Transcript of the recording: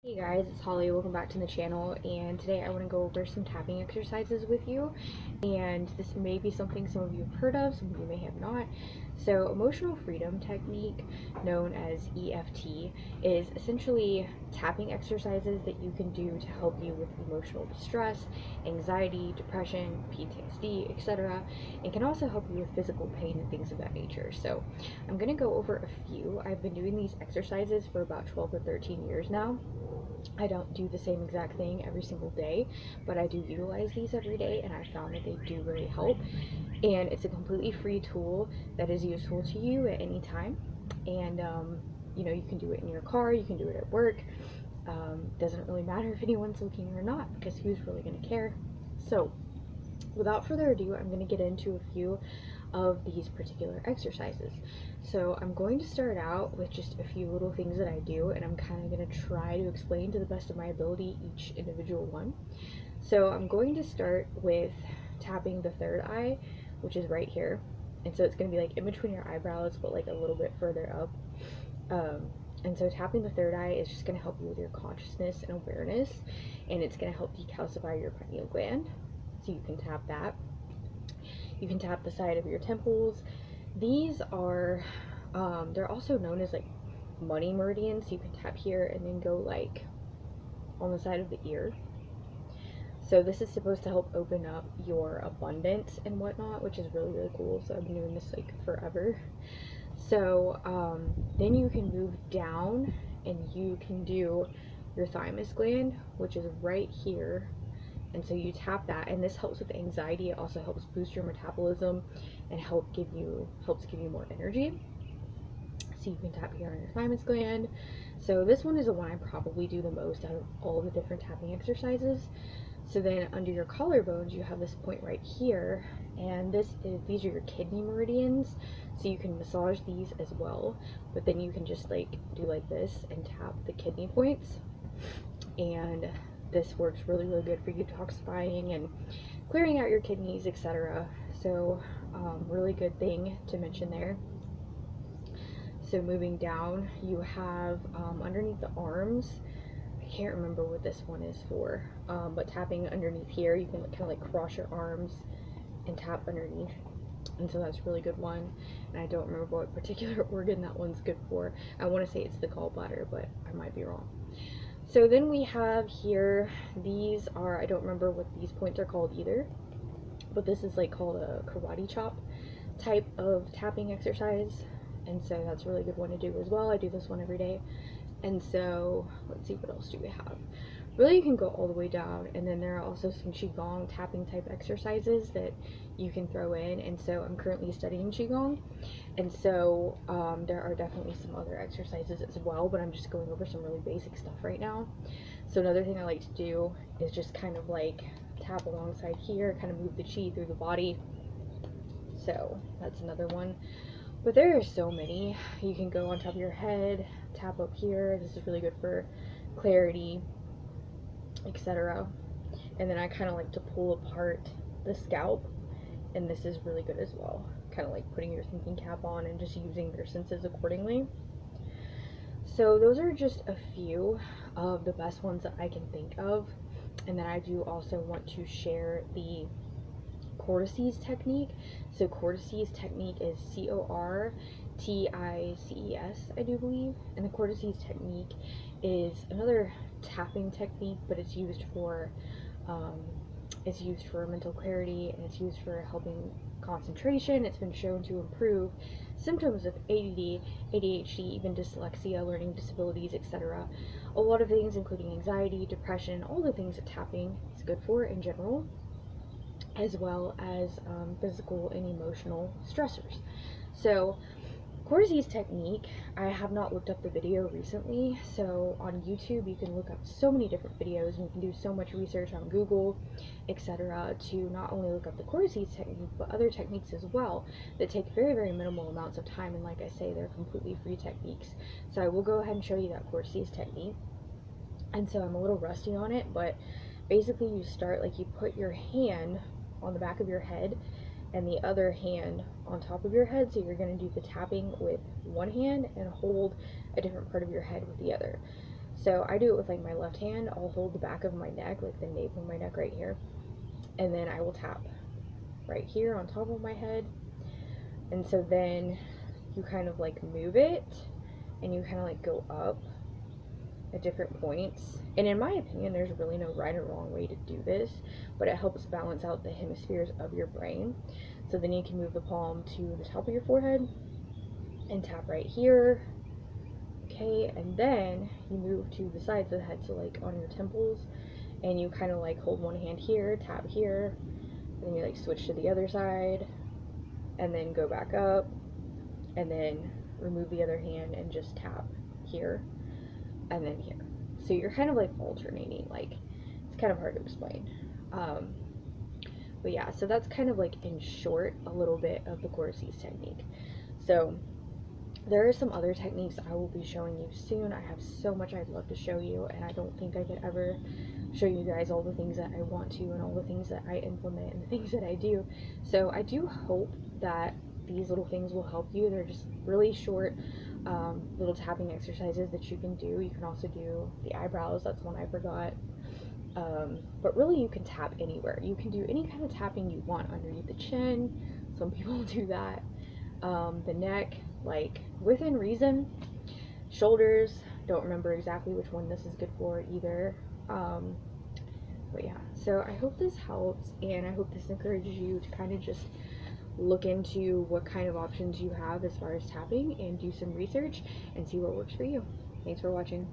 Hey guys, it's Holly. Welcome back to the channel, and today I want to go over some tapping exercises with you. And this may be something some of you have heard of, some of you may have not. So emotional freedom technique, known as EFT, is essentially tapping exercises that you can do to help you with emotional distress, anxiety, depression, PTSD, etc. It can also help you with physical pain and things of that nature. So I'm going to go over a few. I've been doing these exercises for about 12 or 13 years now. I don't do the same exact thing every single day, but I do utilize these every day, and I found that they do really help. And it's a completely free tool that is useful to you at any time. And you can do it in your car, you can do it at work. Doesn't really matter if anyone's looking or not, because who's really going to care? So without further ado, I'm going to get into a few of these particular exercises. So I'm going to start out with just a few little things that I do, and I'm kind of going to try to explain to the best of my ability each individual one. So I'm going to start with tapping the third eye, which is right here. And so it's going to be like in between your eyebrows, but like a little bit further up. And so tapping the third eye is just going to help you with your consciousness and awareness, and it's going to help decalcify your pineal gland. So you can tap that. You can tap the side of your temples. These are, they're also known as like money meridians. So you can tap here and then go like on the side of the ear. So this is supposed to help open up your abundance and whatnot, which is really, really cool. So I've been doing this like forever. So then you can move down and you can do your thymus gland, which is right here. And so you tap that, and this helps with anxiety. It also helps boost your metabolism and helps give you more energy. So you can tap here on your thymus gland. So this one is the one I probably do the most out of all the different tapping exercises. So then under your collarbones, you have this point right here, and these are your kidney meridians. So you can massage these as well, but then you can just like do like this and tap the kidney points, and this works really, really good for detoxifying and clearing out your kidneys, etc. So really good thing to mention there. So moving down, you have underneath the arms, I can't remember what this one is for, but tapping underneath here, you can kind of like cross your arms and tap underneath. And so that's a really good one. And I don't remember what particular organ that one's good for. I want to say it's the gallbladder, but I might be wrong. So then we have here, these are, I don't remember what these points are called either, but this is like called a karate chop type of tapping exercise. And so that's a really good one to do as well. I do this one every day. And so let's see, what else do we have? Really, you can go all the way down, and then there are also some qigong tapping type exercises that you can throw in. And so I'm currently studying qigong, and so there are definitely some other exercises as well, but I'm just going over some really basic stuff right now. So another thing I like to do is just kind of like tap alongside here, kind of move the chi through the body. So that's another one. But there are so many. You can go on top of your head, tap up here. This is really good for clarity, etc. And then I kind of like to pull apart the scalp, and this is really good as well. Kind of like putting your thinking cap on and just using your senses accordingly. So those are just a few of the best ones that I can think of. And then I do also want to share the Cortices technique. So Cortices technique is Cortices, I do believe. And the Cortices technique is another tapping technique, but it's used for mental clarity, and it's used for helping concentration. It's been shown to improve symptoms of ADD, ADHD, even dyslexia, learning disabilities, etc. A lot of things, including anxiety, depression, all the things that tapping is good for in general, as well as physical and emotional stressors. So Cortices technique, I have not looked up the video recently, so on YouTube you can look up so many different videos, and you can do so much research on Google, etc., to not only look up the Cortices technique, but other techniques as well that take very, very minimal amounts of time, and like I say, they're completely free techniques. So I will go ahead and show you that Cortices technique. And so I'm a little rusty on it, but basically you start like, you put your hand on the back of your head and the other hand on top of your head. So you're going to do the tapping with one hand and hold a different part of your head with the other. So I do it with like my left hand. I'll hold the back of my neck, like the nape of my neck right here, and then I will tap right here on top of my head. And so then you kind of like move it and you kind of like go up at different points. And in my opinion, there's really no right or wrong way to do this, but it helps balance out the hemispheres of your brain. So then you can move the palm to the top of your forehead and tap right here. Okay, and then you move to the sides of the head, so like on your temples, and you kind of like hold one hand here, tap here, and then you like switch to the other side, and then go back up, and then remove the other hand and just tap here, and then here. So you're kind of like alternating, like it's kind of hard to explain. But yeah, so that's kind of like in short a little bit of the Corsi's technique. So there are some other techniques I will be showing you soon. I have so much I'd love to show you, and I don't think I could ever show you guys all the things that I want to and all the things that I implement and the things that I do. So I do hope that these little things will help you. They're just really short little tapping exercises that you can do. You can also do the eyebrows. That's one I forgot. But really you can tap anywhere. You can do any kind of tapping you want underneath the chin. Some people do that. The neck, like within reason. Shoulders, don't remember exactly which one this is good for either. But yeah, so I hope this helps, and I hope this encourages you to kind of just look into what kind of options you have as far as tapping and do some research and see what works for you. Thanks for watching.